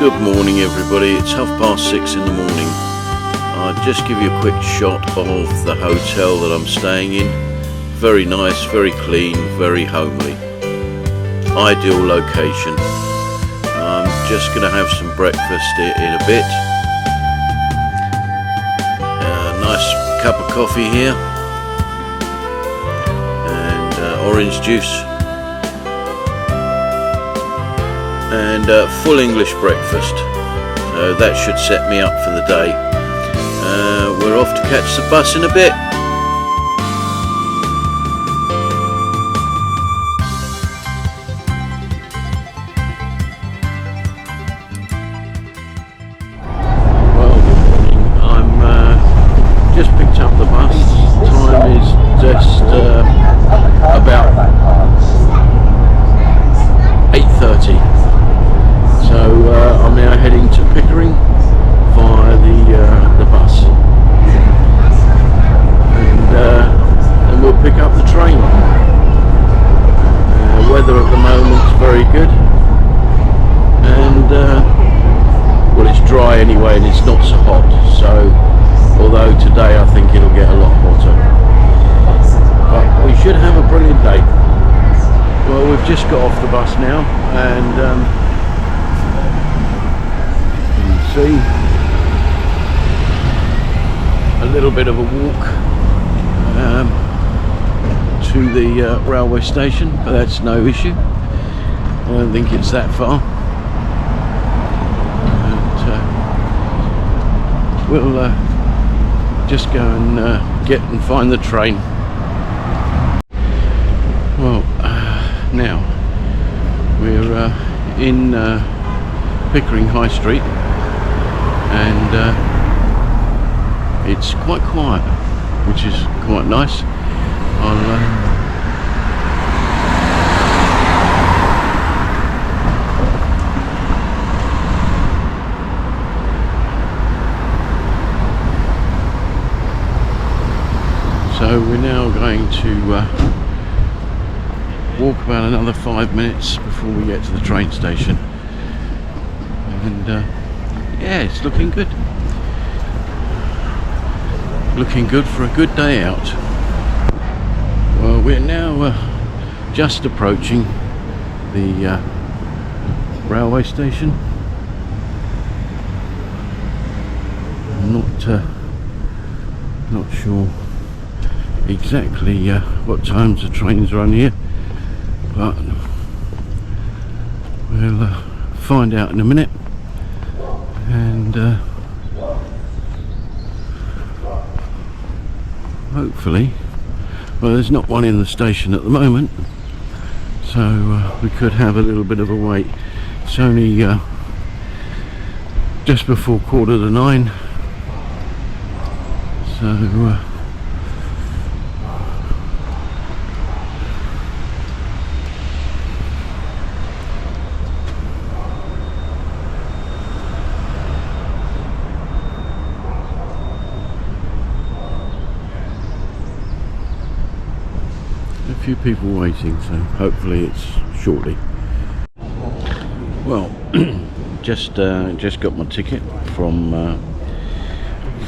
Good morning everybody, it's 6:30 in the morning. I'll just give you a quick shot of the hotel that I'm staying in. Very nice, very clean, very homely. Ideal location. I'm just going to have some breakfast in a bit. Nice cup of coffee here. And orange juice. And full English breakfast, so that should set me up for the day. We're off to catch the bus in a bit. Well, good morning. I'm just picked up the bus. Time is just about 8:30. So I'm now heading to Pickering via the bus, and we'll pick up the train. Weather at the moment's very good, and well, it's dry anyway, and it's not so hot. So although today I think it'll get a lot hotter, but we should have a brilliant day. Well, we've just got off the bus now, and see a little bit of a walk to the railway station, but that's no issue. I don't think it's that far. And we'll just go and get and find the train. Well, now we're in Pickering High Street, and it's quite quiet, which is quite nice. So we're now going to walk about another 5 minutes before we get to the train station, and yeah, it's looking good. Looking good for a good day out. Well, we're now just approaching the railway station. I'm not sure exactly what times the trains run here, but we'll find out in a minute. And hopefully, well, there's not one in the station at the moment, so we could have a little bit of a wait. It's only just before 9:15, so few people waiting, so hopefully it's shortly. Well, just got my ticket from a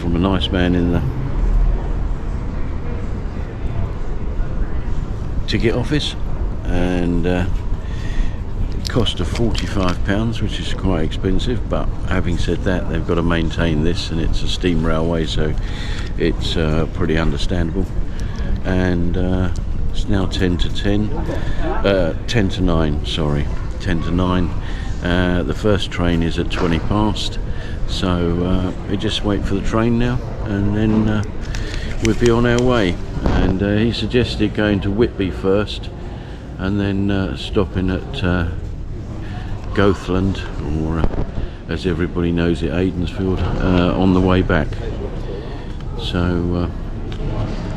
nice man in the ticket office, and it cost £45, which is quite expensive, but having said that, they've got to maintain this, and it's a steam railway, so it's pretty understandable. And it's now 10 to 9, sorry, 10 to 9. The first train is at 20 past, so we just wait for the train now, and then we'll be on our way. And he suggested going to Whitby first, and then stopping at GOTHLAND, or as everybody knows it, Aidensfield, on the way back. So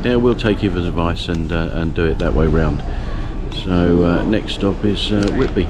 yeah, we'll take his advice and do it that way round. So next stop is Whitby.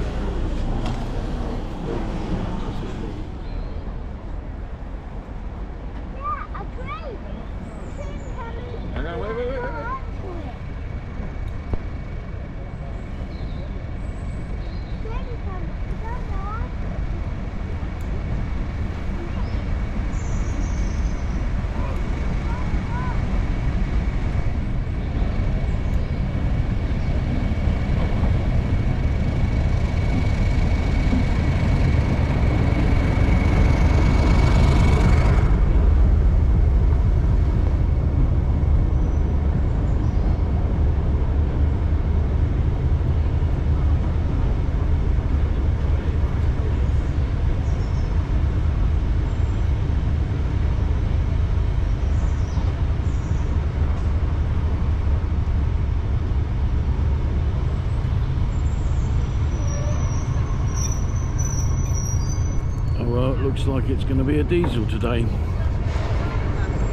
looks like it's going to be a diesel today.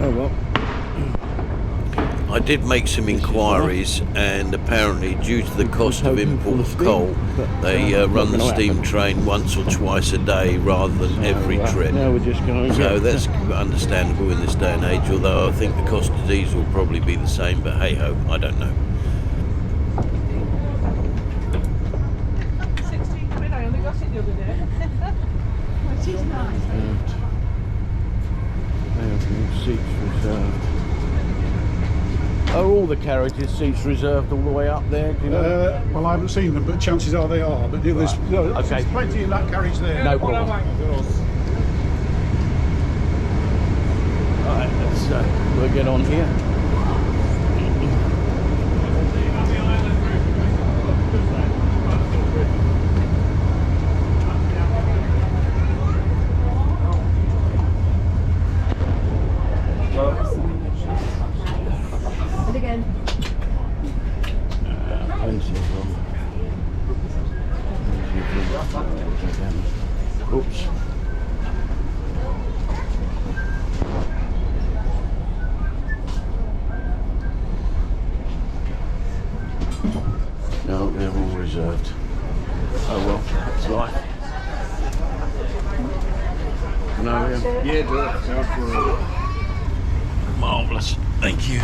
Oh well. I did make some inquiries, and apparently due to the cost of import coal, they run the steam train once or twice a day rather than every trip. Now we're just going so that's understandable in this day and age, although I think the cost of diesel will probably be the same, but hey ho, I don't know. 16 quid, I only got it the other day. Which is nice. Seats reserved. Are all the carriages seats reserved all the way up there? Do you know? Well, I haven't seen them, but chances are they are. But there's, Okay. there's plenty in that carriage there. No problem. Alright, we'll get on here. Oops. No, they're all reserved. Oh well, it's life. No, yeah, do it. Marvellous. Thank you.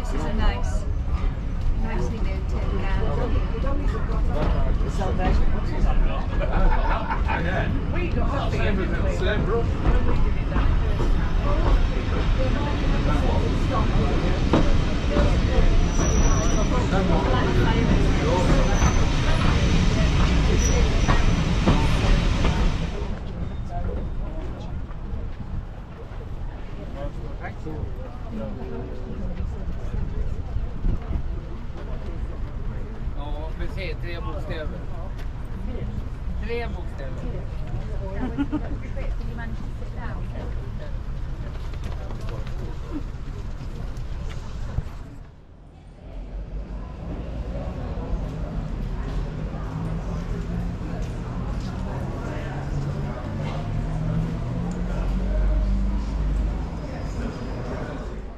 This is a nicely made tin can. We got coffee everything. Ja, precis. 3 bokstäver. 3 bokstäver.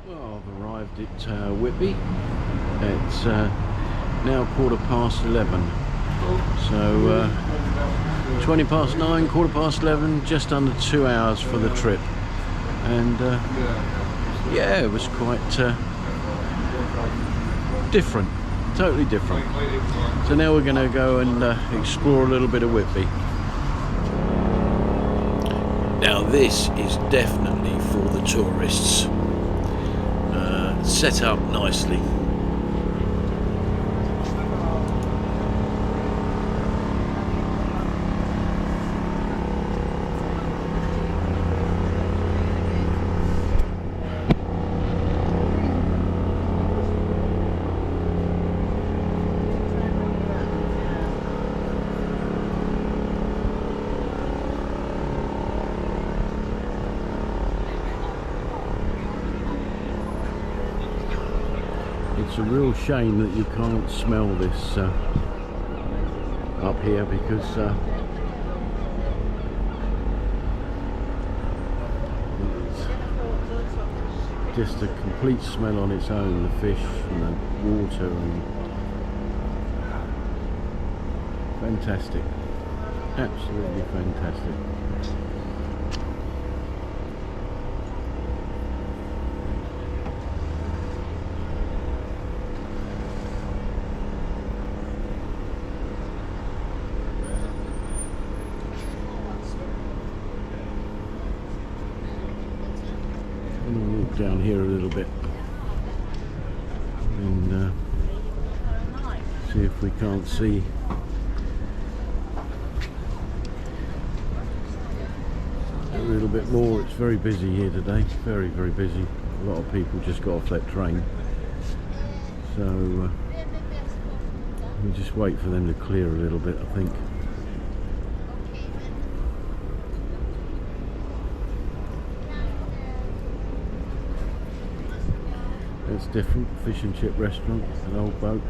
Well, I've arrived at Whitby. It's now 11:15, so 20 past 9, 11:15, just under 2 hours for the trip. And yeah, it was quite different, totally different. So now we're going to go and explore a little bit of Whitby. Now this is definitely for the tourists, set up nicely. It's a real shame that you can't smell this up here, because it's just a complete smell on its own, the fish and the water, and fantastic, absolutely fantastic. Down here a little bit and see if we can't see a little bit more. It's very busy here today, very busy. A lot of people just got off that train, so we'll just wait for them to clear a little bit, I think. It's different, fish and chip restaurant, an old boat.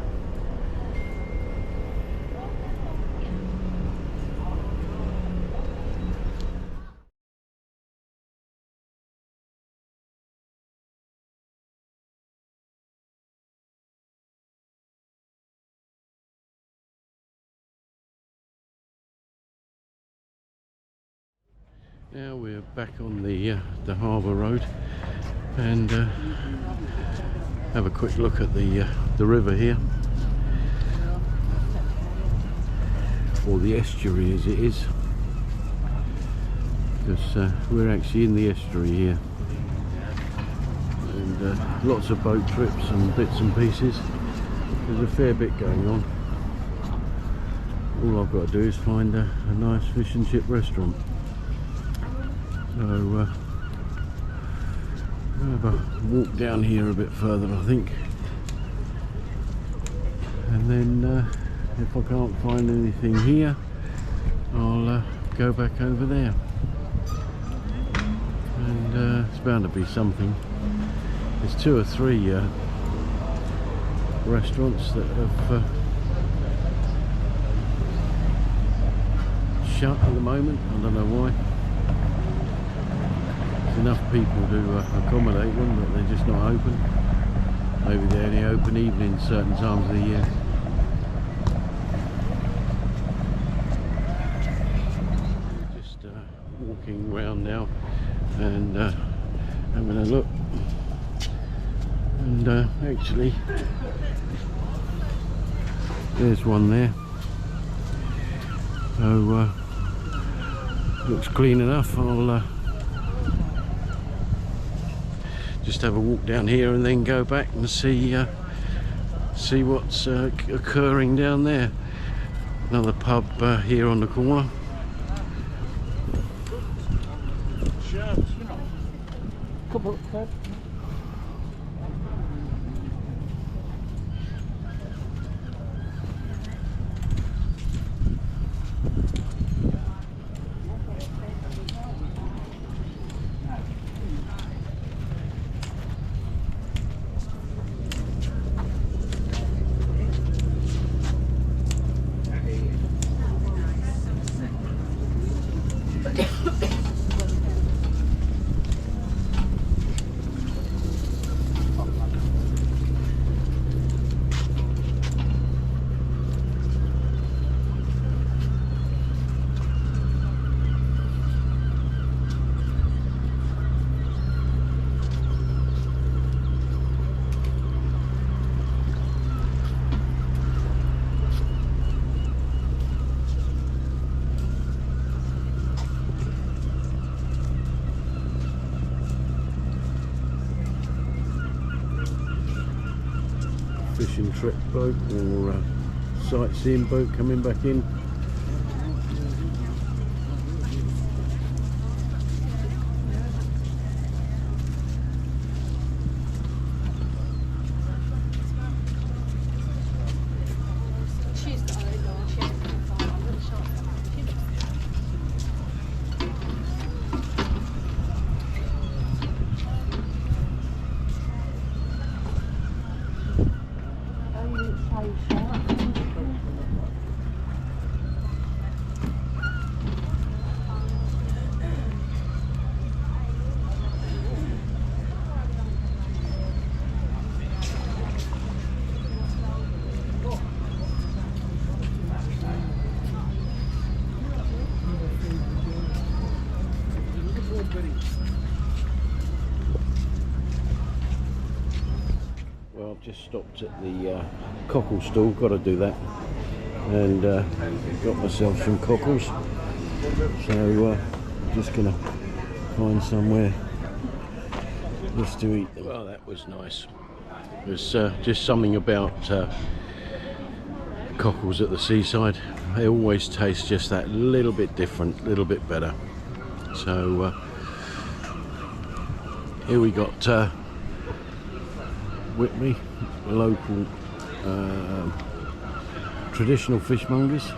Now we're back on the harbour road, and have a quick look at the river here, or the estuary as it is, because we're actually in the estuary here, and lots of boat trips and bits and pieces. There's a fair bit going on. All I've got to do is find a nice fish and chip restaurant. So I'll have a walk down here a bit further, I think, and then if I can't find anything here, I'll go back over there, and it's bound to be something. There's 2 or 3 restaurants that have shut at the moment. I don't know why. Enough people to accommodate them, but they're just not open. Maybe they only open evenings certain times of the year. Just walking around now and having a look, and actually there's one there, so looks clean enough. I'll just have a walk down here and then go back and see what's occurring down there. Another pub here on the corner. fishing trip boat or a sightseeing boat coming back in. Well, I've just stopped at the cockle stall, got to do that, and got myself some cockles, so just going to find somewhere just to eat them. Well, that was nice. There's just something about cockles at the seaside. They always taste just that little bit different, little bit better. So here we got Whitby, local traditional fishmongers,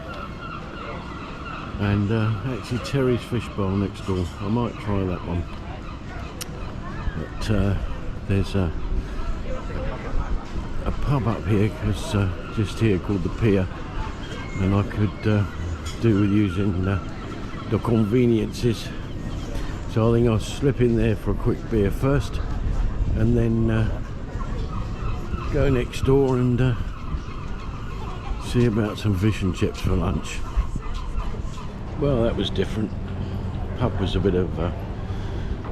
and actually Terry's Fish Bowl next door. I might try that one. But there's a pub up here, just here, called the Pier, and I could do with using the conveniences. So I think I'll slip in there for a quick beer first, and then go next door and see about some fish and chips for lunch. Well, that was different. Pub was a bit of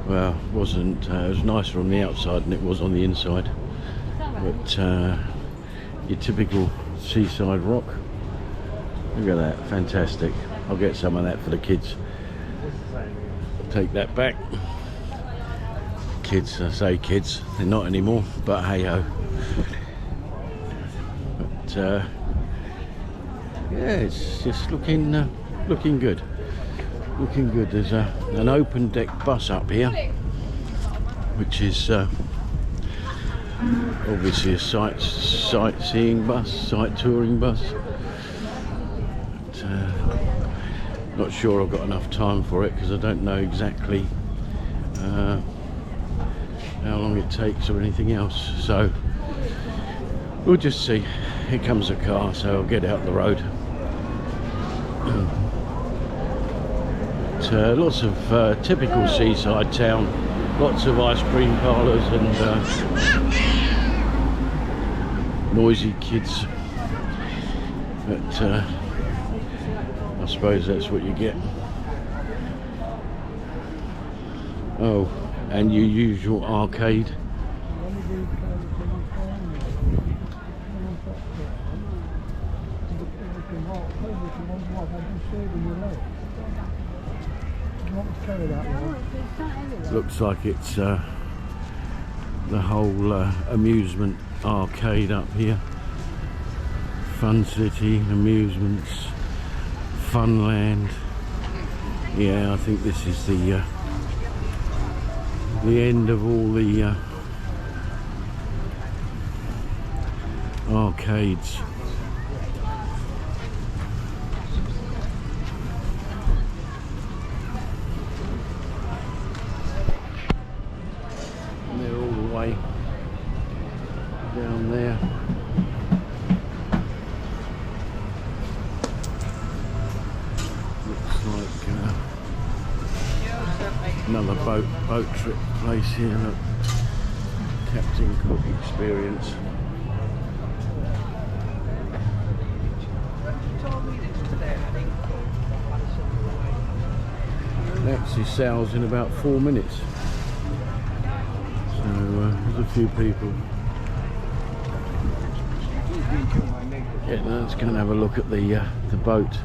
well, wasn't it was nicer on the outside than it was on the inside, but your typical seaside rock. Look at that, fantastic. I'll get some of that for the kids. Take that back. Kids, I say kids, they're not anymore, but hey ho. But yeah, it's just looking good. Looking good. There's an open deck bus up here, which is obviously a sightseeing bus, sight touring bus. But, not sure I've got enough time for it because I don't know exactly how long it takes or anything else. So we'll just see. Here comes a car, so I'll get out the road. Lots of typical seaside town, lots of ice cream parlours and noisy kids, but I suppose that's what you get. Oh, and your usual arcade. Looks like it's the whole amusement arcade up here. Fun City, amusements, Funland. Yeah, I think this is the end of all the arcades. And they're all the way down there. Another boat trip place here. Look, Captain Cook Experience. It actually sails in about 4 minutes. So there's a few people. Yeah, let's go and have a look at the boat.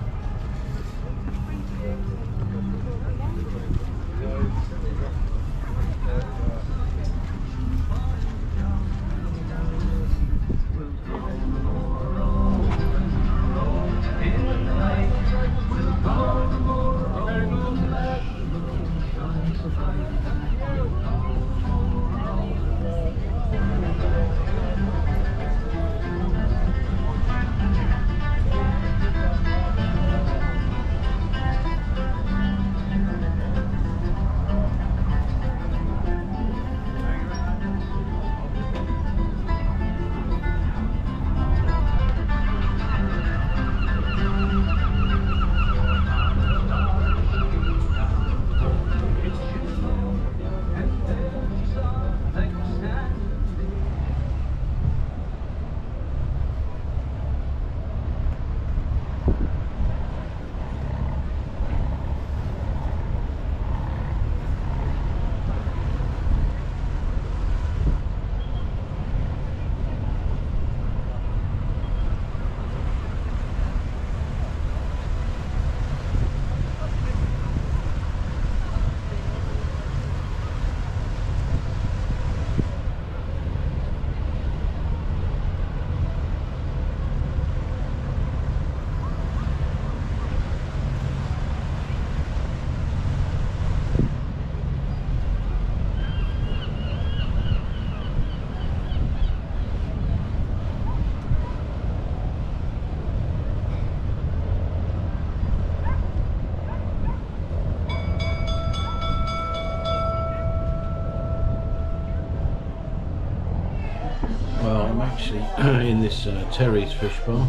actually in this Terry's fish bar,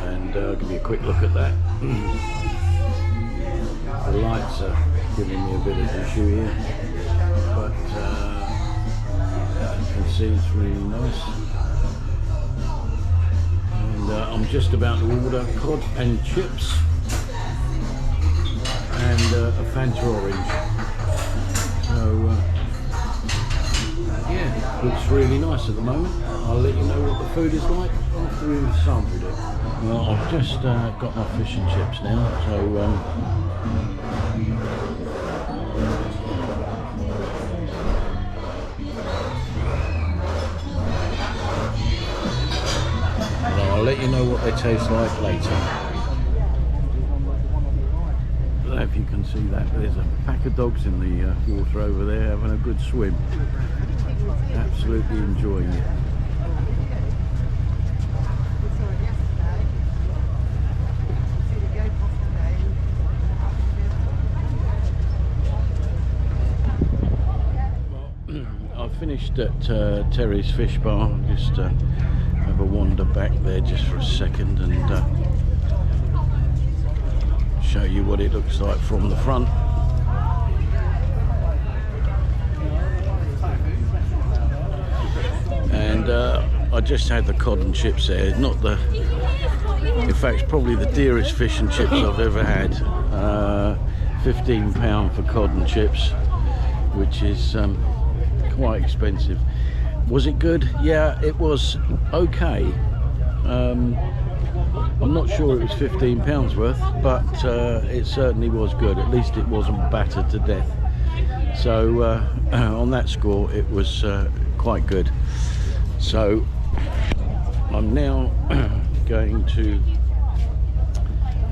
and I'll give you a quick look at that. The lights are giving me a bit of an issue here, but you can see it's really nice. And I'm just about to order cod and chips and a Fanta orange. So yeah, looks really nice at the moment. I'll let you know what the food is like after we've sampled it. Well, I've just got my fish and chips now, so I'll let you know what they taste like later. I don't know if you can see that, but there's a pack of dogs in the water over there having a good swim. Absolutely enjoying it. Well, I finished at Terry's Fish Bar. Just have a wander back there just for a second and show you what it looks like from the front. And I just had the cod and chips there. Not the, in fact, probably the dearest fish and chips I've ever had. £15 for cod and chips, which is quite expensive. Was it good? Yeah, it was okay. I'm not sure it was £15 worth, but it certainly was good. At least it wasn't battered to death. So on that score, it was quite good. So I'm now going to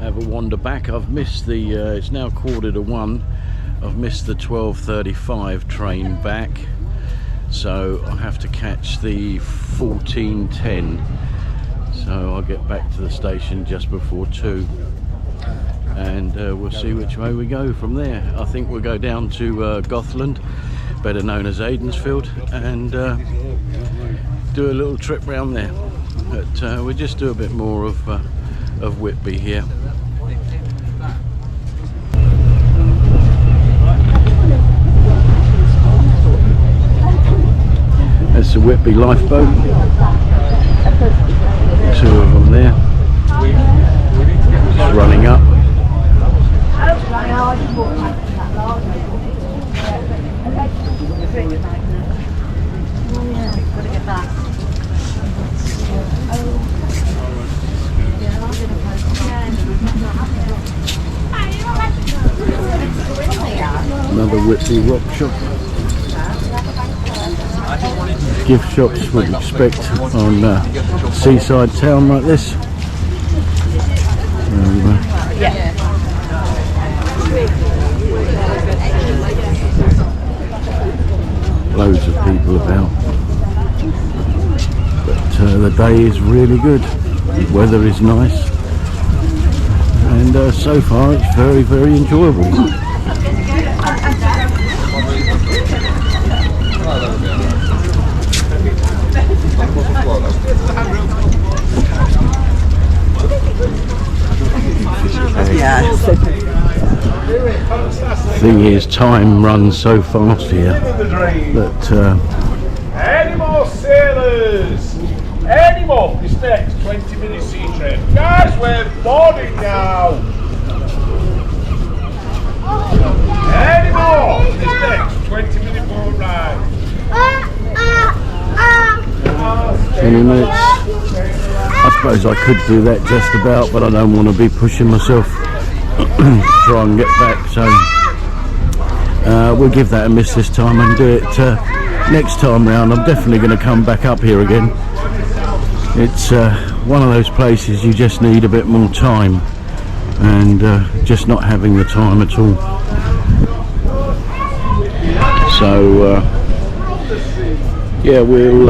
have a wander back. I've missed the, it's now 1:45. I've missed the 12:35 train back. So I'll have to catch the 14:10. So I'll get back to the station just before 2. And we'll see which way we go from there. I think we'll go down to GOTHLAND, better known as Aidensfield, and do a little trip round there. But we'll just do a bit more of Whitby here. That's the Whitby lifeboat. 2 of them there. Just running up. Another Whitby rock shop. Gift shops would expect on a seaside town like this. Loads of people about, but the day is really good. The weather is nice, and so far it's very, very enjoyable. Thing is, time runs so fast here that any more sailors? Any more for this next 20-minute sea trip? Guys, we're boarding now. Any more for this next 20-minute boat ride? 20 minutes. I suppose I could do that just about, but I don't want to be pushing myself to try and get back, so we'll give that a miss this time and do it next time round. I'm definitely going to come back up here again. It's one of those places you just need a bit more time, and just not having the time at all. So yeah, we'll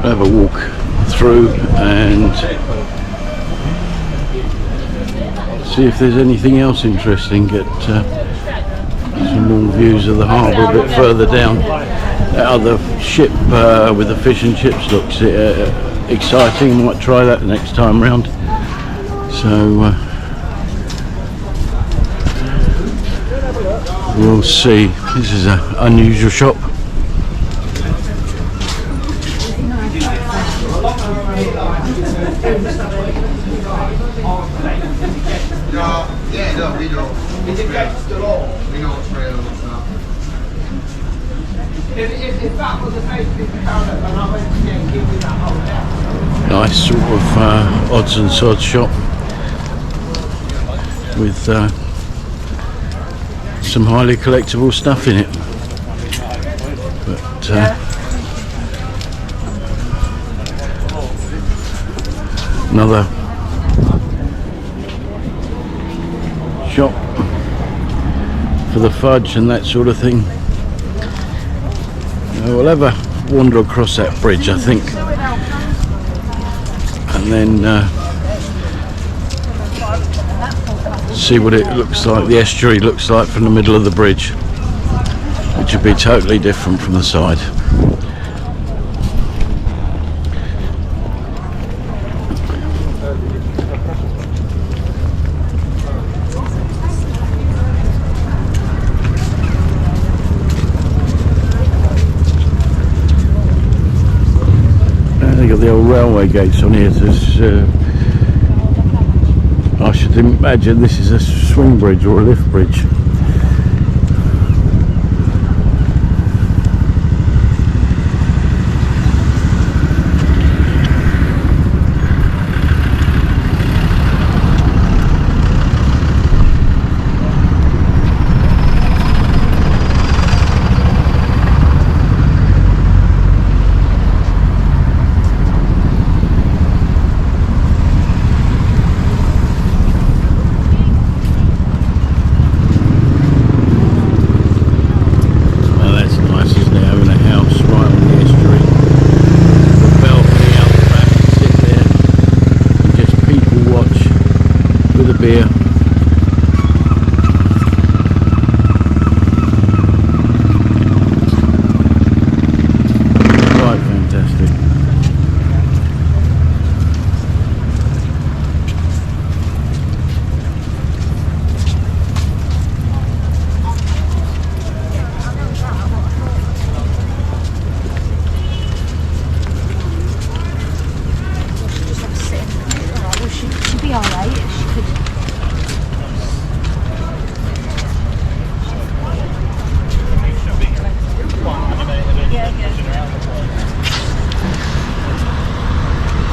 have a walk through and see if there's anything else interesting. Get some more views of the harbour a bit further down. That other ship with the fish and chips looks exciting. Might try that the next time round. So we'll see. This is an unusual shop. Nice sort of odds and sods shop with some highly collectible stuff in it. But another shop for the fudge and that sort of thing. We'll have a wander across that bridge, I think, and then see what it looks like, the estuary looks like from the middle of the bridge, which would be totally different from the side. They've got the old railway gates on here. I should imagine this is a swing bridge or a lift bridge.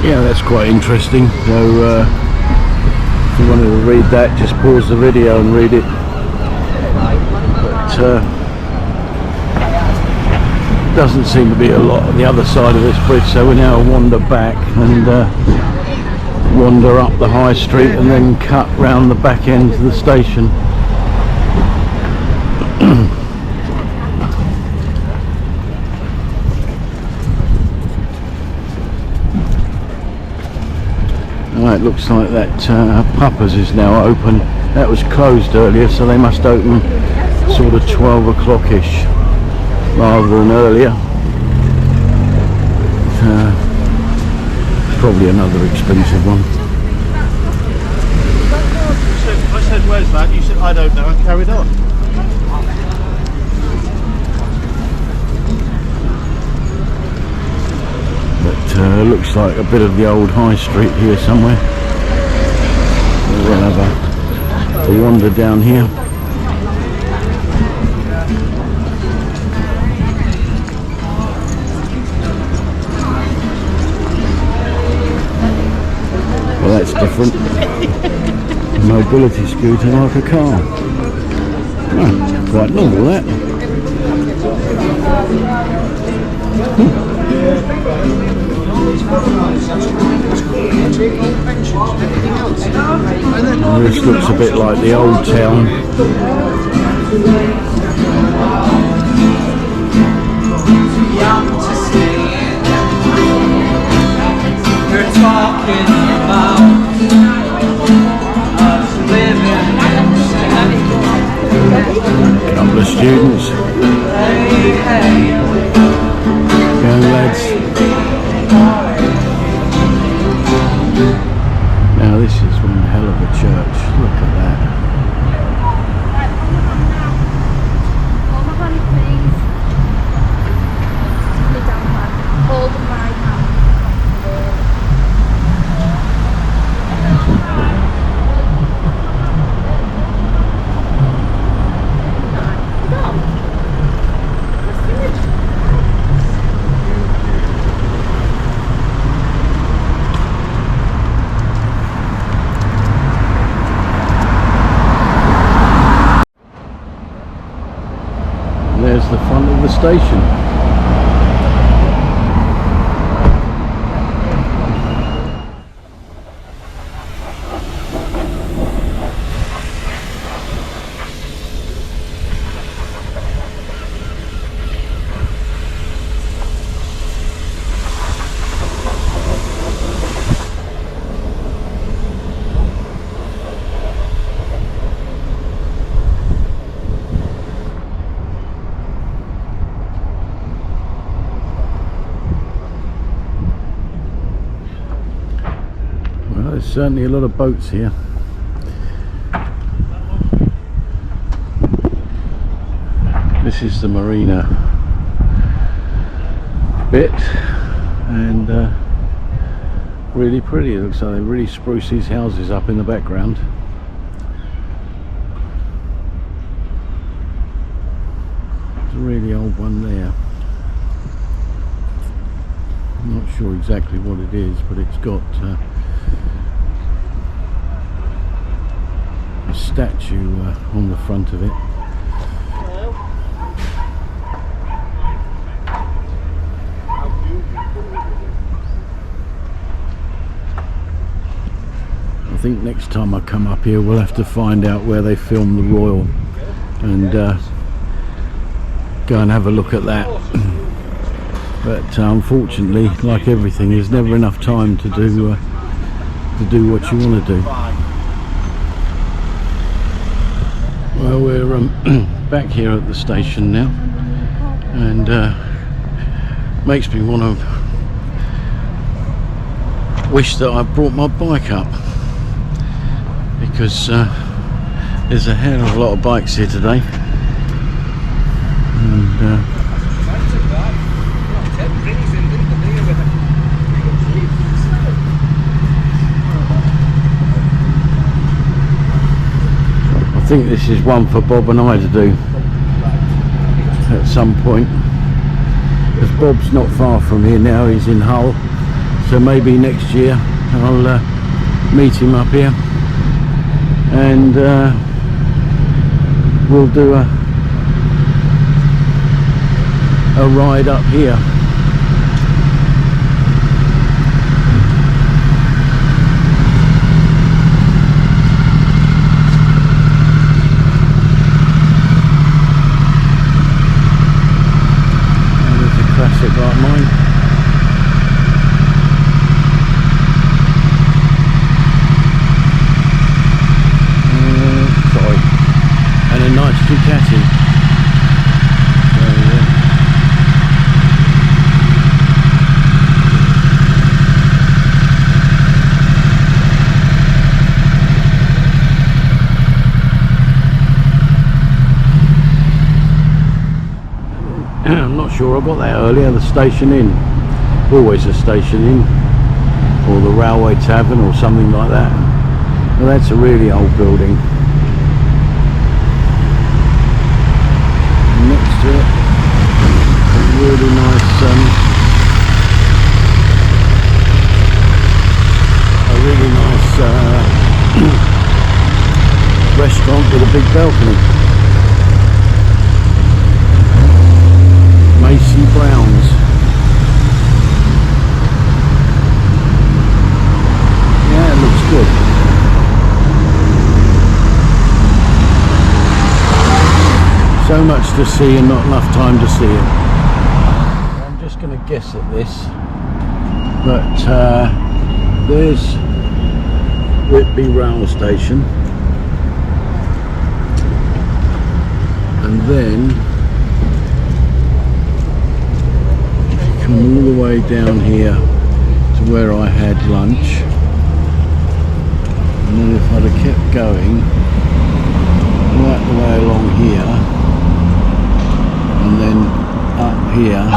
Yeah, that's quite interesting. So if you wanted to read that, just pause the video and read it. But doesn't seem to be a lot on the other side of this bridge, so we now wander back and wander up the high street and then cut round the back end to the station. It looks like that Papa's is now open. That was closed earlier, so they must open sort of 12 o'clock-ish rather than earlier. Probably another expensive one. I said, where's that? You said, I don't know, and carried on. But looks like a bit of the old high street here somewhere. We'll have a wander down here. Well, that's different. Mobility scooter like a car. Oh, quite normal that. This looks a bit like the old town. A couple of students. station. There's certainly a lot of boats here. This is the marina bit, and really pretty. It looks like they really spruce these houses up in the background. There's a really old one there. I'm not sure exactly what it is, but it's got a statue on the front of it. I think next time I come up here we'll have to find out where they filmed the Royal and go and have a look at that. But unfortunately, like everything, there's never enough time to do what you want to do. Well, we're back here at the station now, and makes me want to wish that I brought my bike up, because there's a hell of a lot of bikes here today, and I think this is one for Bob and I to do at some point, because Bob's not far from here now. He's in Hull, so maybe next year I'll meet him up here, and we'll do a ride up here. Classic like mine. Sorry, and a nice Ducati. I'm not sure I got that earlier. The Station Inn, always a Station Inn, or the Railway Tavern or something like that. Well, that's a really old building. And next to it, a really nice restaurant with a big balcony. Macy Brown's. Yeah, it looks good. So much to see and not enough time to see it. I'm just going to guess at this, but there's Whitby rail station, and then come all the way down here to where I had lunch, and then if I'd have kept going right the way along here, and then up here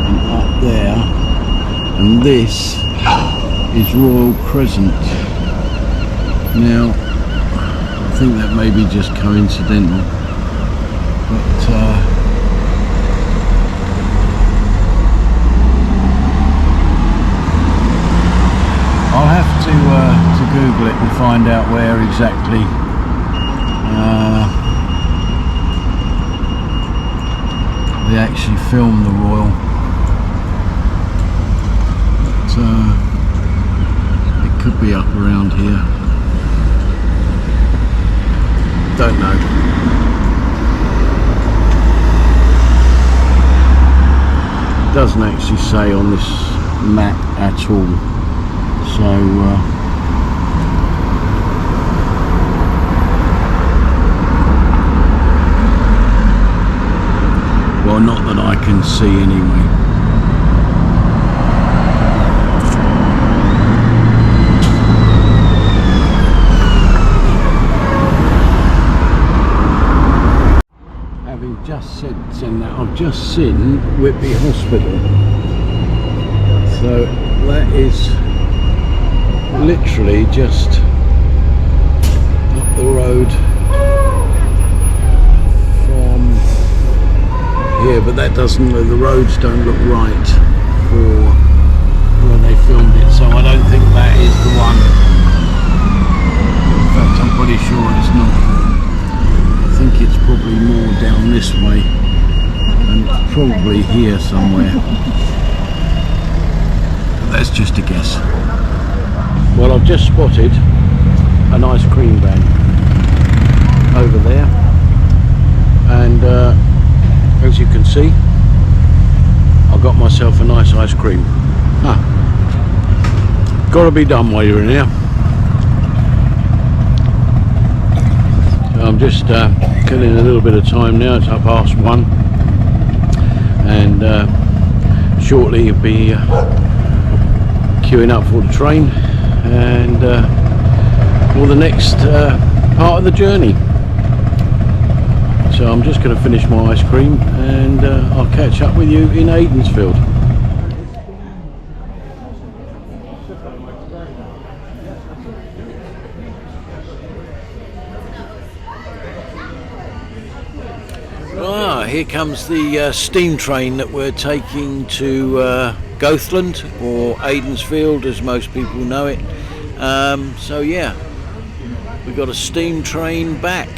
and up there, and this is Royal Crescent. Now I think that may be just coincidental, but I'll have to Google it and find out where exactly they actually filmed the Royal. But, it could be up around here. Don't know. Doesn't actually say on this map at all, so well, not that I can see anyway. Having just said that, I've just seen Whitby Hospital, so that is literally just up the road from here, but that doesn't look, the roads don't look right for where they filmed it, so I don't think that is the one. In fact, I'm pretty sure it's not. I think it's probably more down this way, and it's probably here somewhere. But that's just a guess. Well, I've just spotted an ice cream van over there, and as you can see, I got myself a nice ice cream. Gotta be done while you're in here. I'm just killing a little bit of time now. It's 1:30, and shortly you'll be queuing up for the train and for the next part of the journey. So I'm just going to finish my ice cream, and I'll catch up with you in Aidensfield. Here comes the steam train that we're taking to GOTHLAND, or Aidensfield as most people know it. So yeah, we've got a steam train back.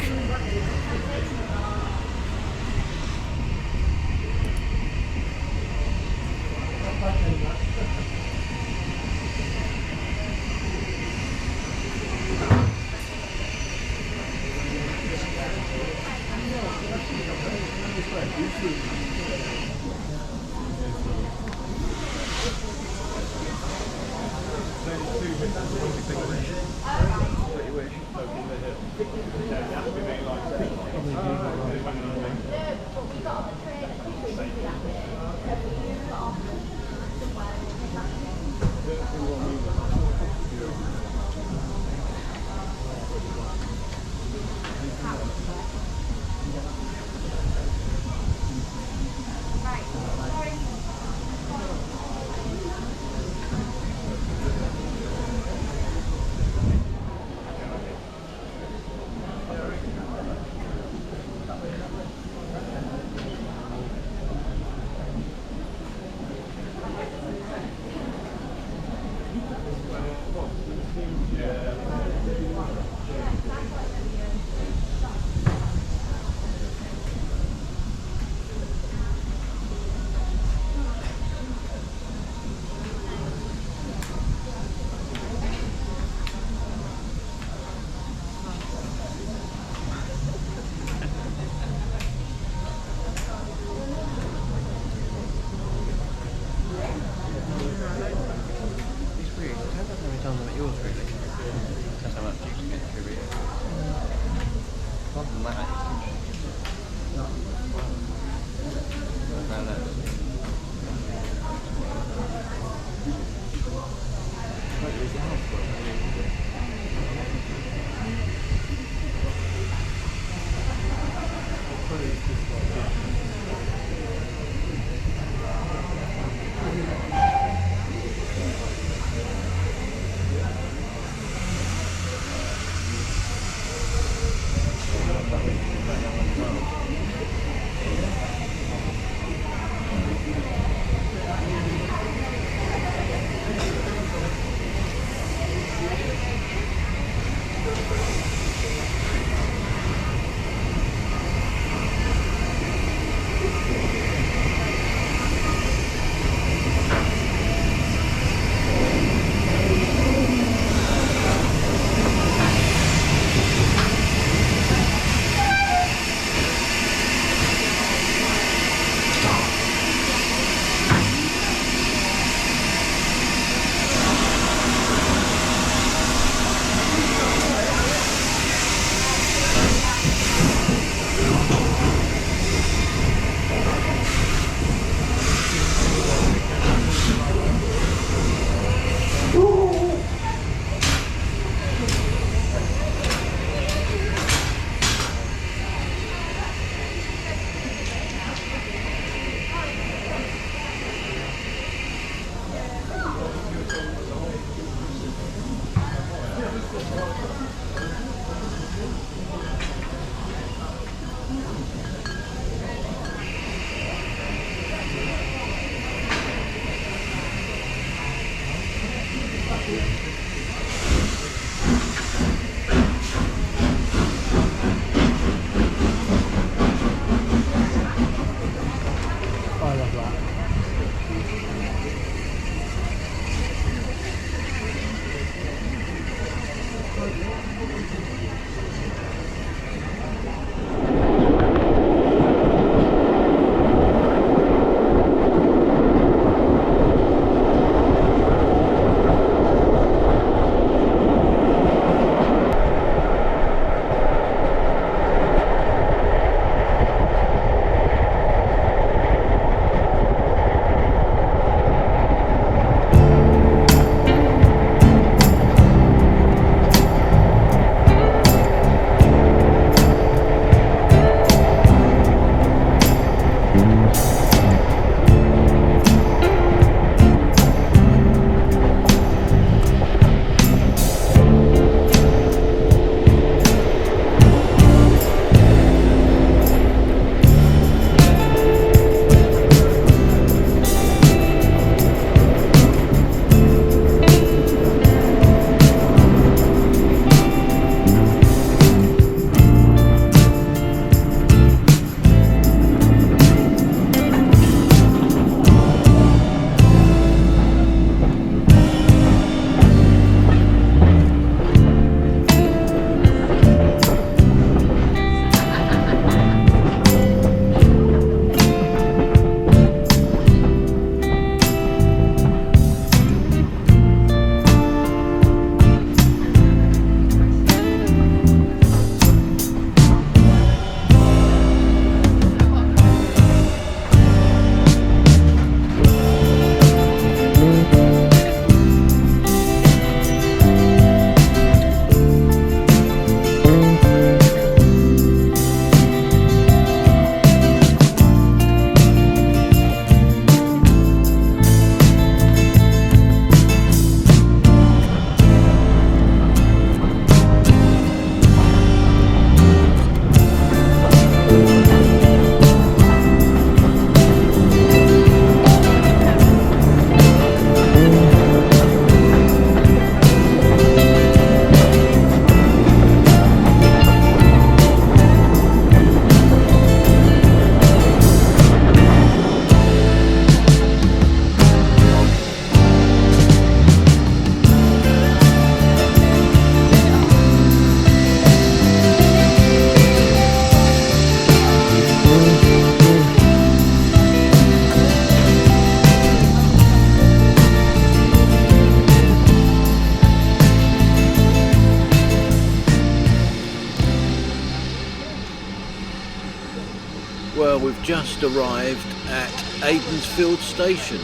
Well, we've just arrived at Aidensfield station,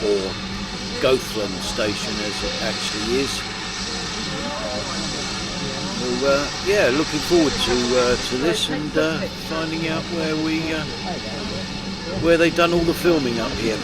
or GOTHLAND station as it actually is. So, yeah, looking forward to this and finding out where they've done all the filming up here.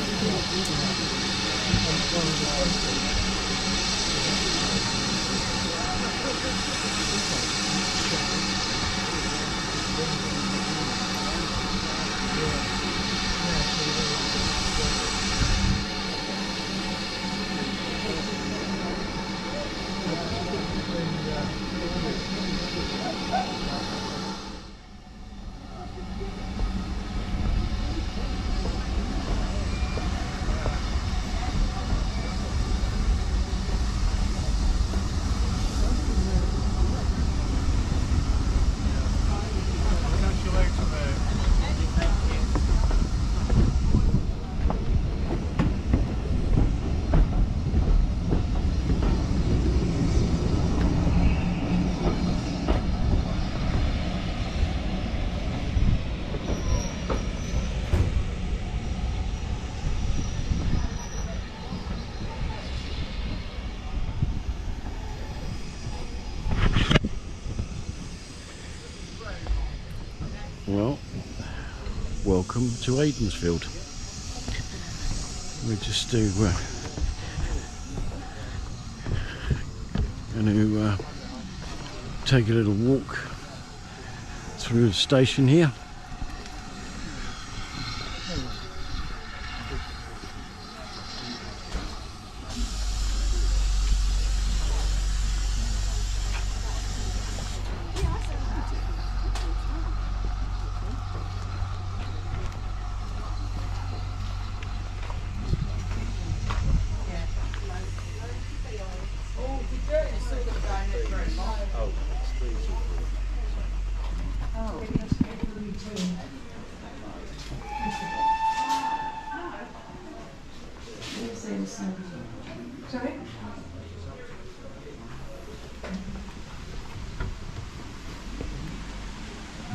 Well, welcome to Aidensfield. We just do going to take a little walk through the station here. Oh.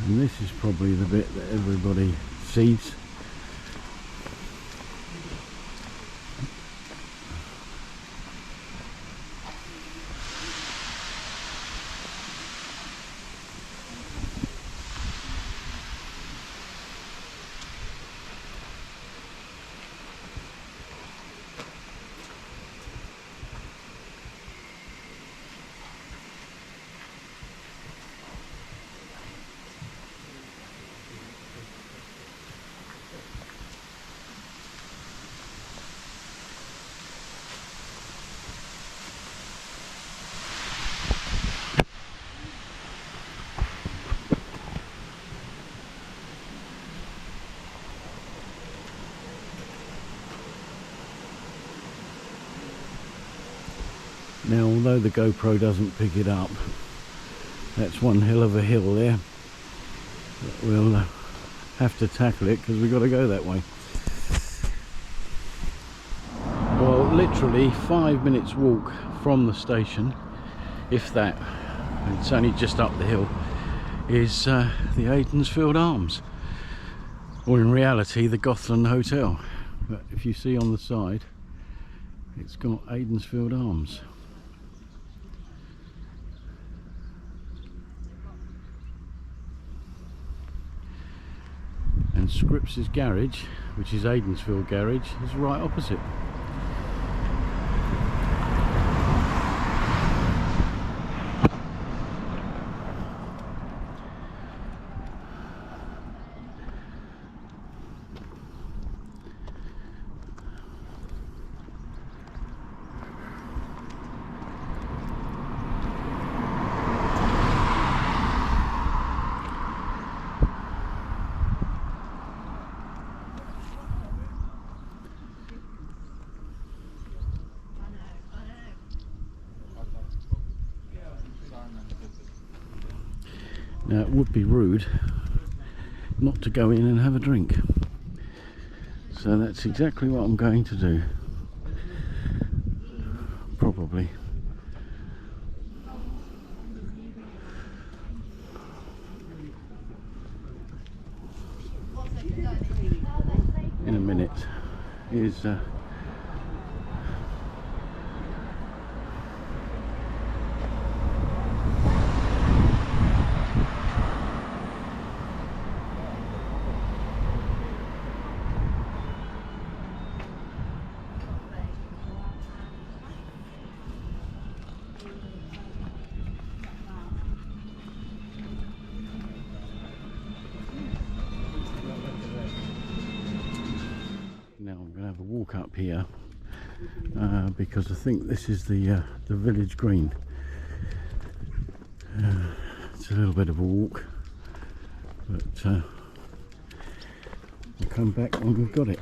And this is probably the bit that everybody sees. Now, although the GoPro doesn't pick it up, that's one hell of a hill there. But we'll have to tackle it because we've got to go that way. Well, literally 5 minutes walk from the station, if that, it's only just up the hill, is the Aidensfield Arms. Or in reality, the GOTHLAND Hotel. But if you see on the side, it's got Aidensfield Arms. And Scripps' garage, which is Aidensfield garage, is right opposite. Now, it would be rude not to go in and have a drink, so that's exactly what I'm going to do, probably. In a minute is now I'm going to have a walk up here because I think this is the village green. It's a little bit of a walk, but we'll come back when we've got it.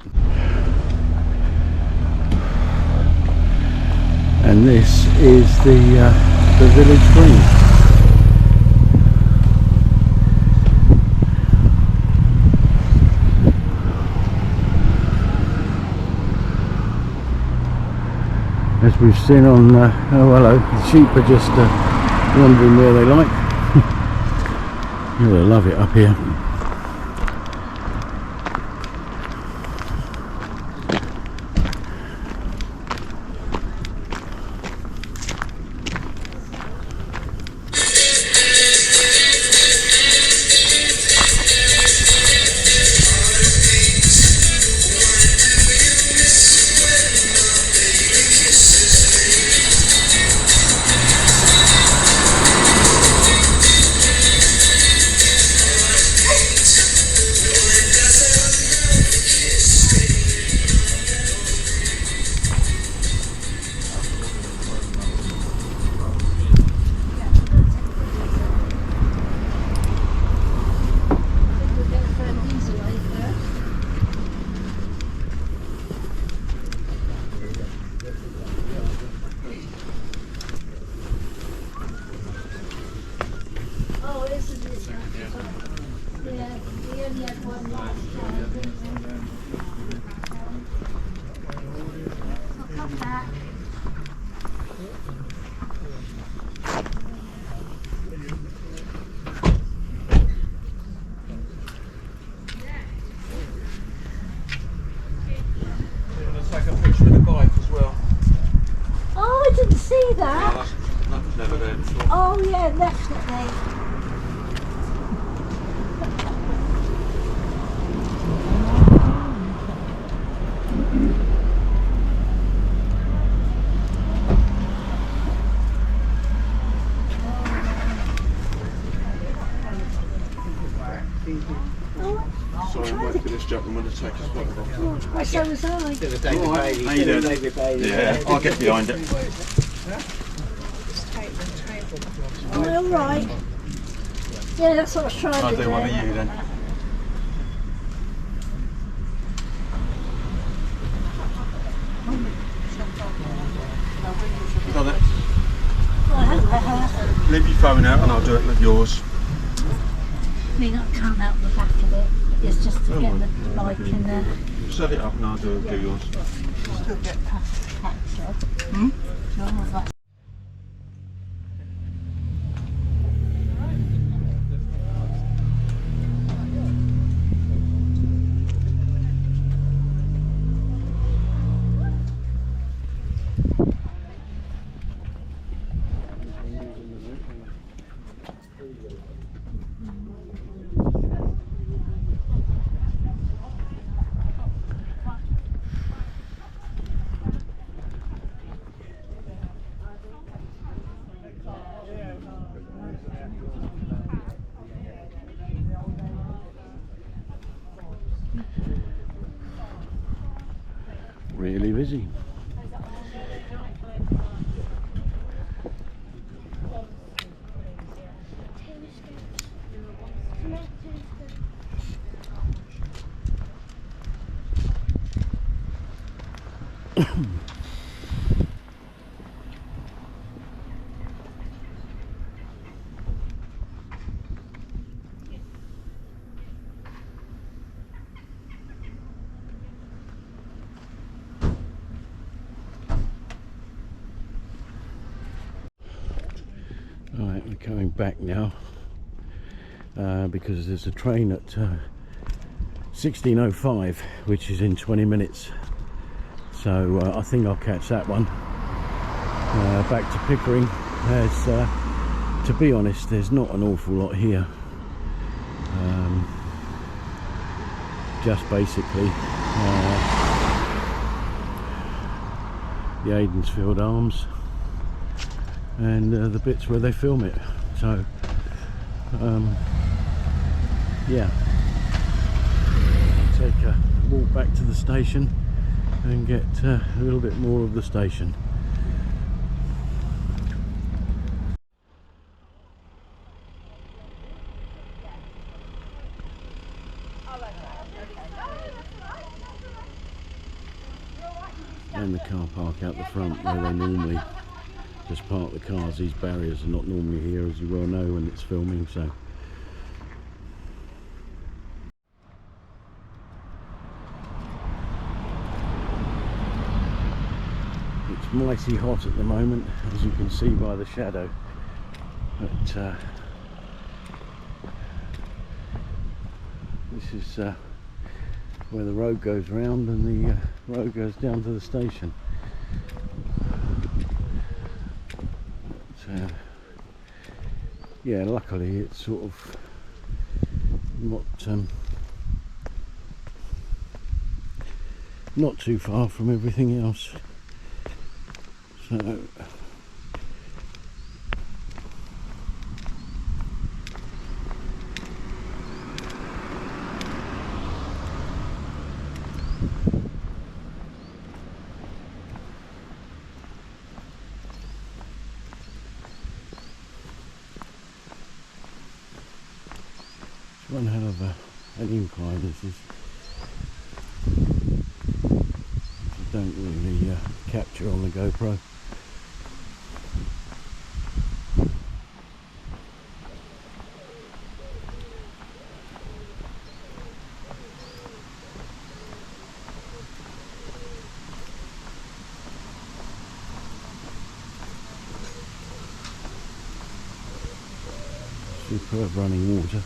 And this is the village green. As we've seen on, oh hello, the sheep are just wandering where they like. You'll love it up here. Sorry, I'm waiting for this gentleman to take his bottle off. So was I. How you doing? Yeah, I'll get behind it. Oh, all right. Yeah, that's what I was trying I'll to do do. one of you then. You got it? Leave your phone out and I'll do it with yours. I mean, I can't out the back of it. It's just to get the light in there. Set it up and I'll do yours. Still get past the tax. Really busy. Right, we're coming back now because there's a train at 16:05 which is in 20 minutes, so I think I'll catch that one back to Pickering. As to be honest, there's not an awful lot here, just basically the Aidensfield Arms and the bits where they film it. So yeah, take a walk back to the station and get a little bit more of the station. And the car park out the front where they normally just park the cars. These barriers are not normally here, as you well know, when it's filming, so it's mighty hot at the moment, as you can see by the shadow, but this is where the road goes round and the road goes down to the station. Yeah, luckily it's sort of not too far from everything else, so one hell of an incline this is. You don't really capture on the GoPro. Superb running water.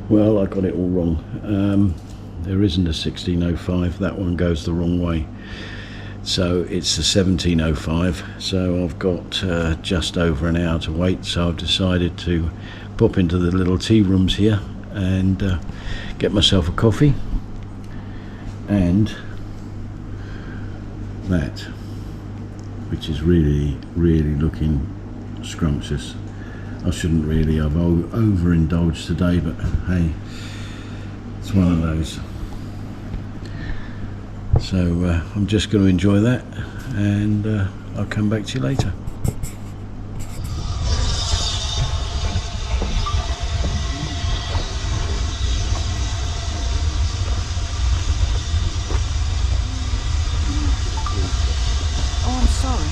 Well, I got it all wrong. There isn't a 1605, that one goes the wrong way. So it's the 1705, so I've got just over an hour to wait, so I've decided to pop into the little tea rooms here and get myself a coffee and that, which is really looking scrumptious. I shouldn't really, I've overindulged today, but hey, it's one of those. So I'm just going to enjoy that, and I'll come back to you later. Oh, I'm sorry.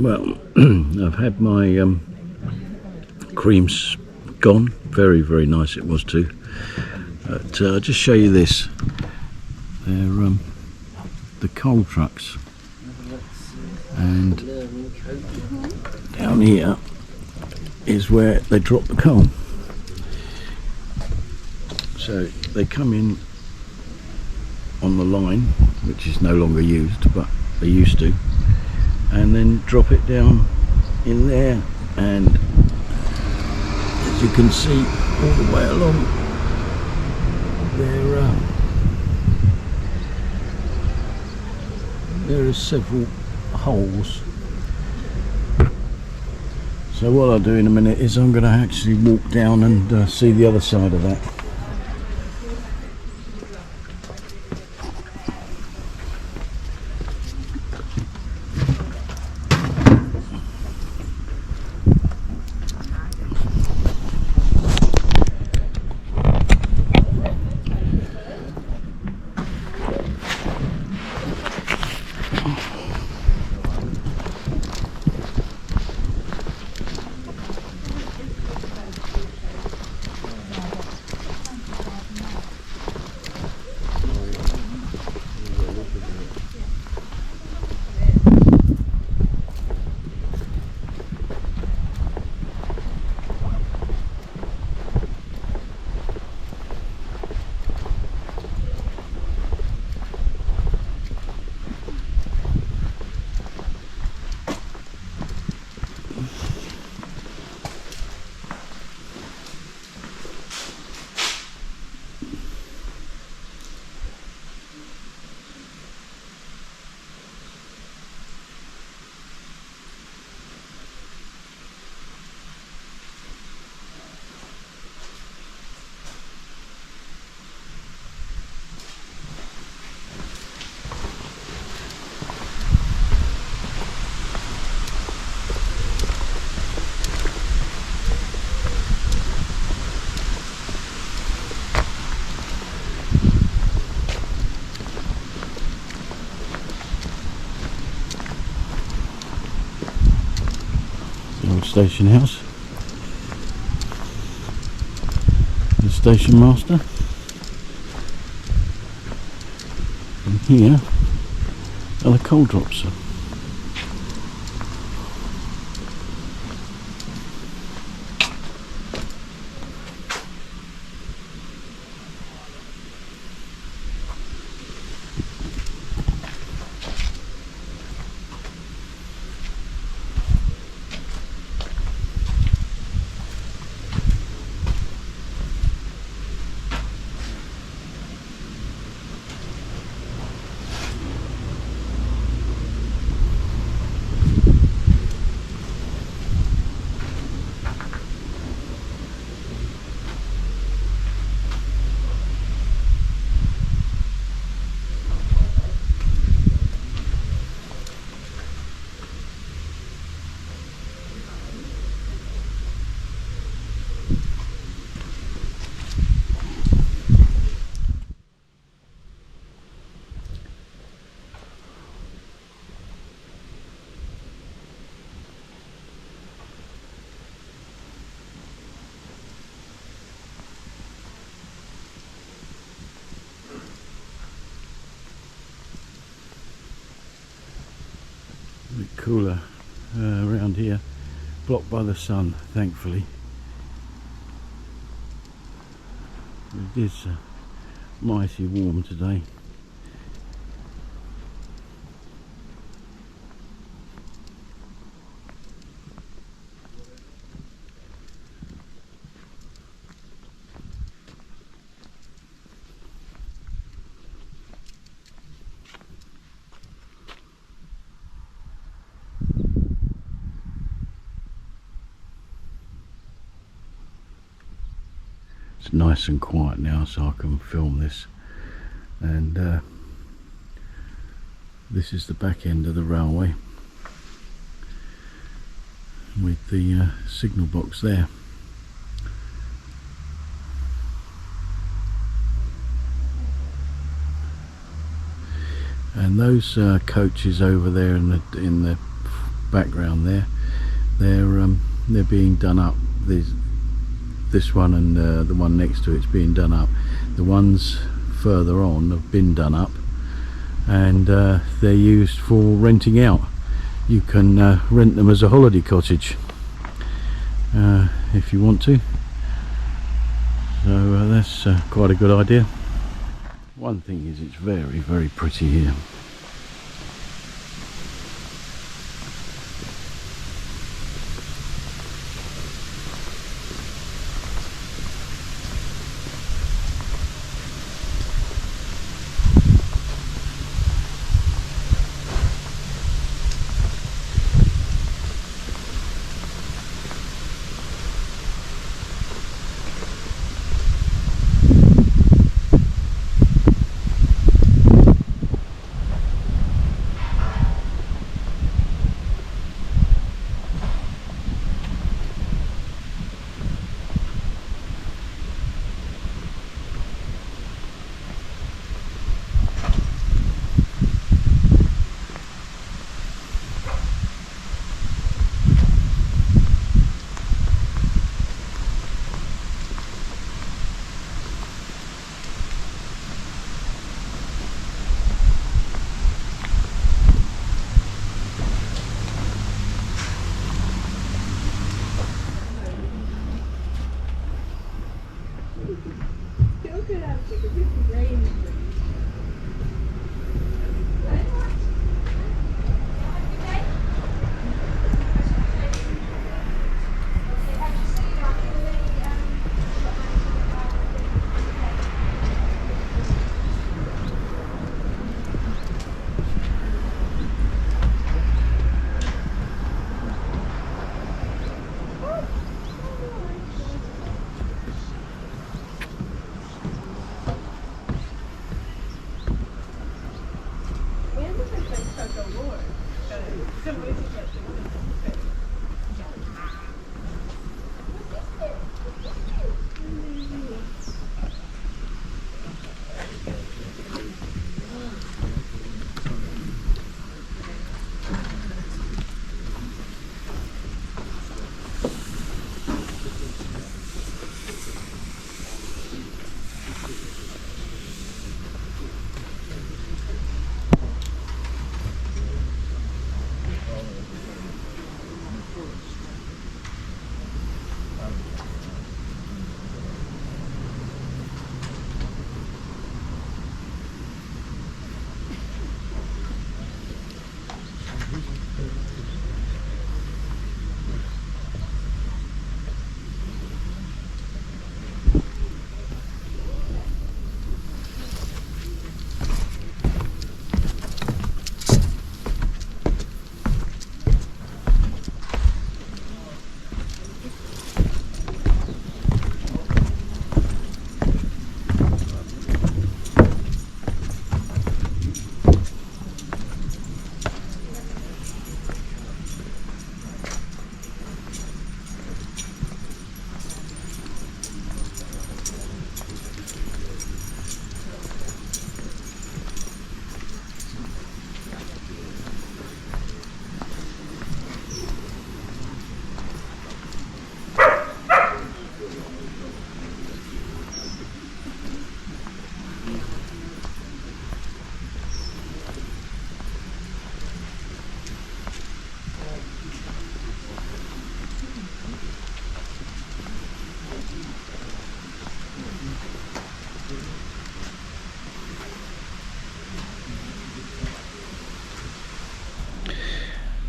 Well, I've had my creams gone. Very nice it was too. But I'll just show you this. They're the coal trucks, and down here is where they drop the coal. So they come in on the line, which is no longer used, but they used to, and then drop it down in there, and as you can see all the way along, is several holes. So what I'll do in a minute is I'm going to actually walk down and see the other side of that. Station house, the station master, and here are the coal drops. A bit cooler around here, blocked by the sun, thankfully. It is mighty warm today. It's nice and quiet now, so I can film this, and this is the back end of the railway with the signal box there. And those coaches over there in the background there, they're being done up. This one and the one next to it's being done up. The ones further on have been done up, and they're used for renting out. You can rent them as a holiday cottage if you want to. So that's quite a good idea. One thing is, it's very, very pretty here.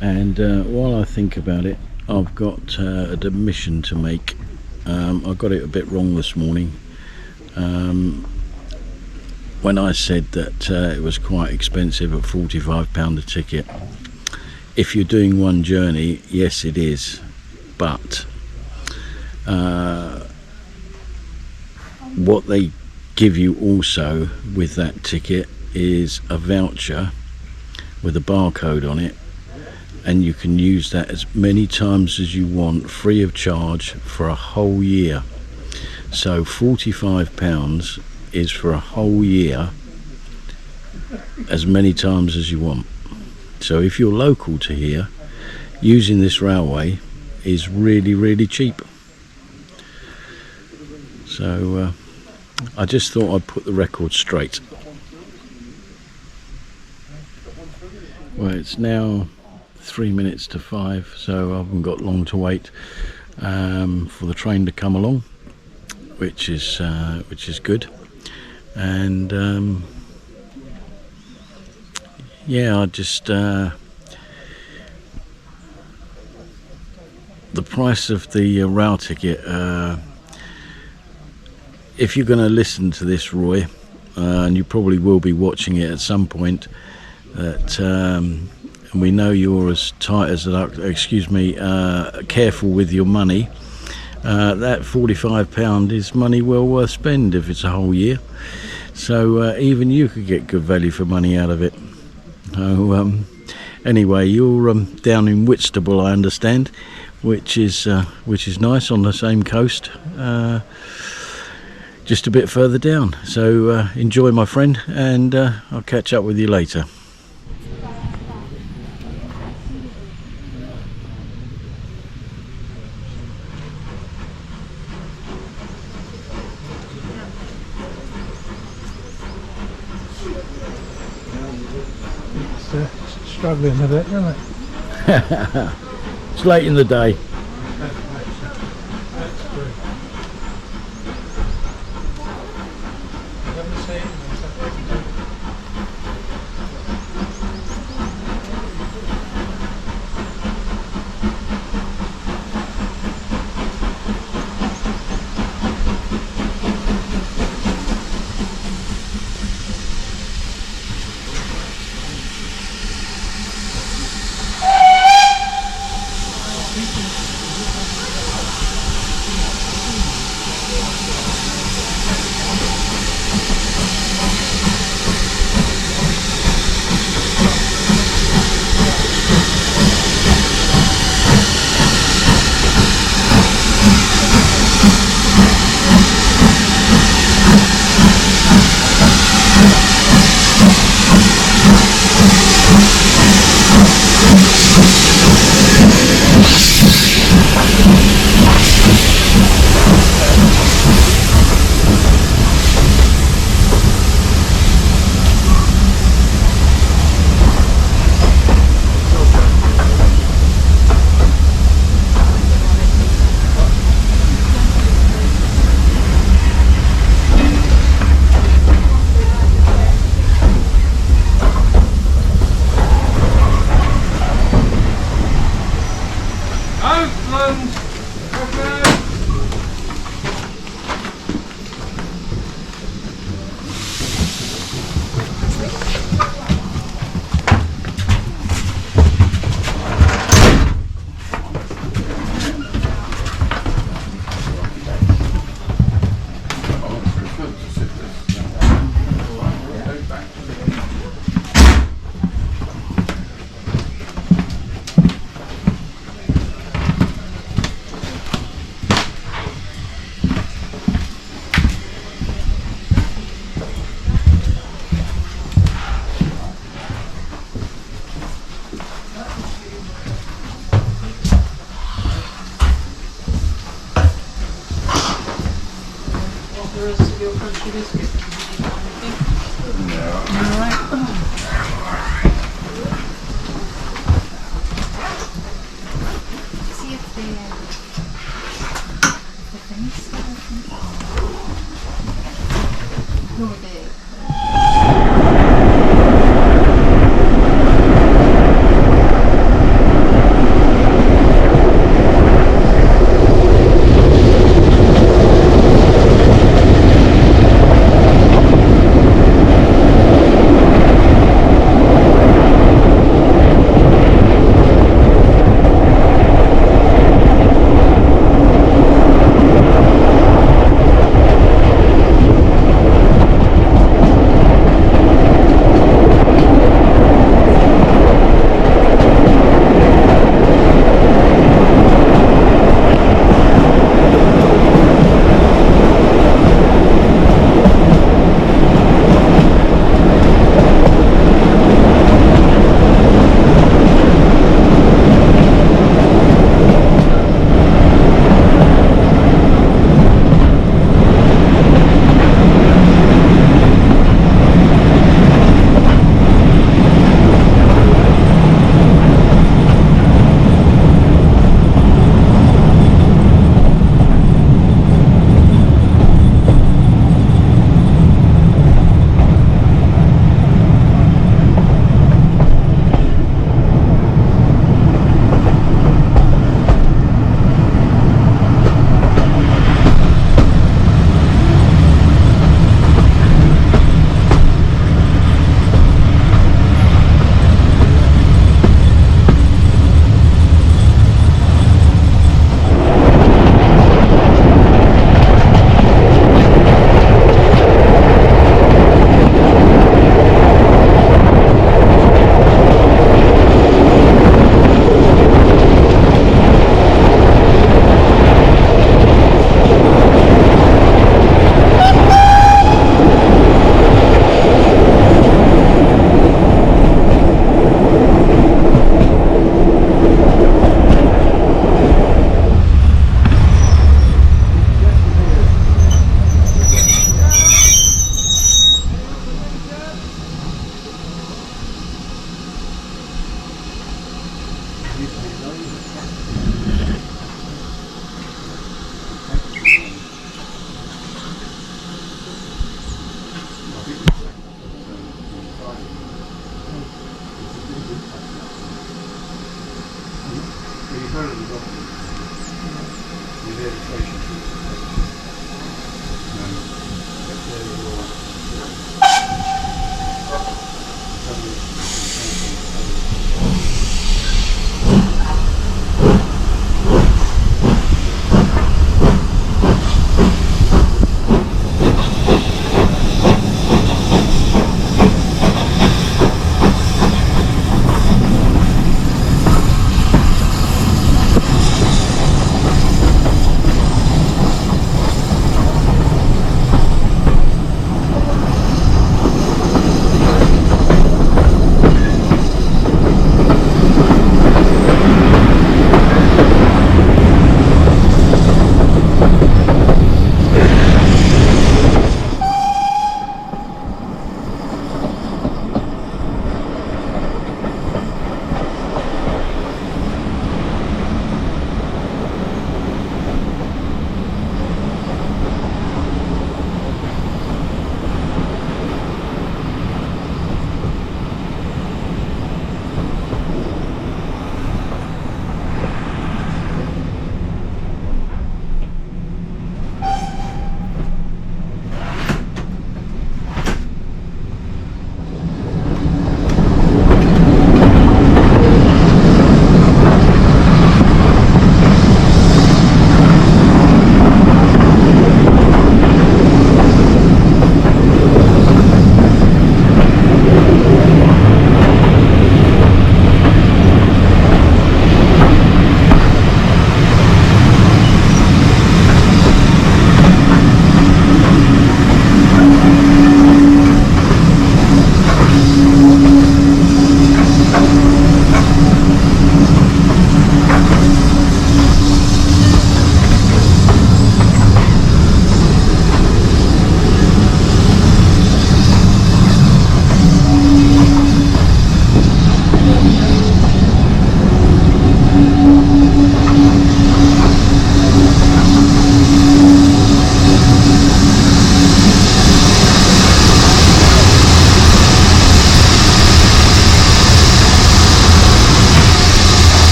And while I think about it, I've got an admission to make. I got it a bit wrong this morning when I said that it was quite expensive at £45 a ticket. If you're doing one journey, yes it is, but what they give you also with that ticket is a voucher with a barcode on it, and you can use that as many times as you want free of charge for a whole year. So £45 is for a whole year, as many times as you want. So if you're local to here, using this railway is really, really cheap. So I just thought I'd put the record straight. Well, it's now 3 minutes to 5, so I haven't got long to wait for the train to come along, which is good. And yeah, I just the price of the rail ticket. If you're going to listen to this, Roy, and you probably will be watching it at some point, that and we know you're as tight as careful with your money. That £45 is money well worth spend if it's a whole year. So even you could get good value for money out of it. So anyway, you're down in Whitstable, I understand, which is nice, on the same coast, just a bit further down. So enjoy, my friend, and I'll catch up with you later. Struggling a bit, isn't it? It's late in the day. See if the things. No,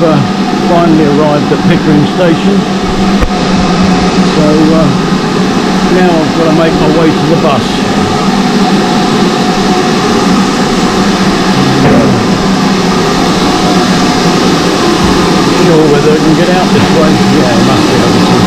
finally arrived at Pickering Station, so now I've got to make my way to the bus. Sure whether I can get out this way. Yeah, I must be able to.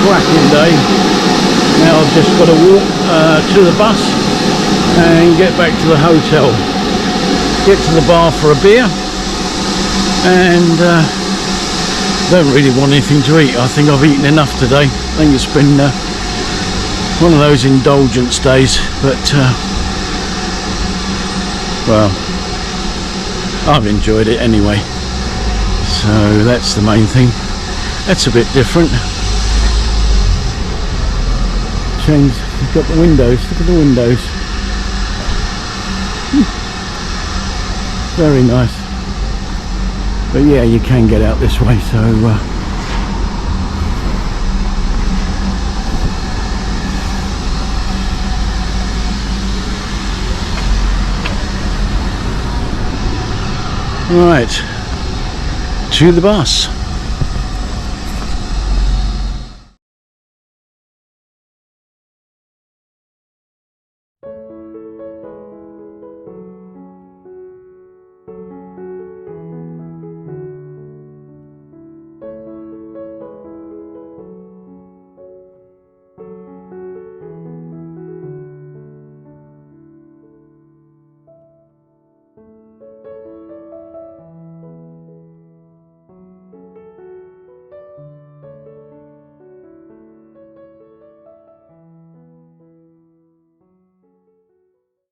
Cracking day. Now I've just got to walk to the bus and get back to the hotel, get to the bar for a beer, and don't really want anything to eat. I think I've eaten enough today. I think it's been one of those indulgence days, but well, I've enjoyed it anyway, so that's the main thing. That's a bit different. Change, you've got the windows, look at the windows. Very nice. But yeah, you can get out this way, so right, to the bus.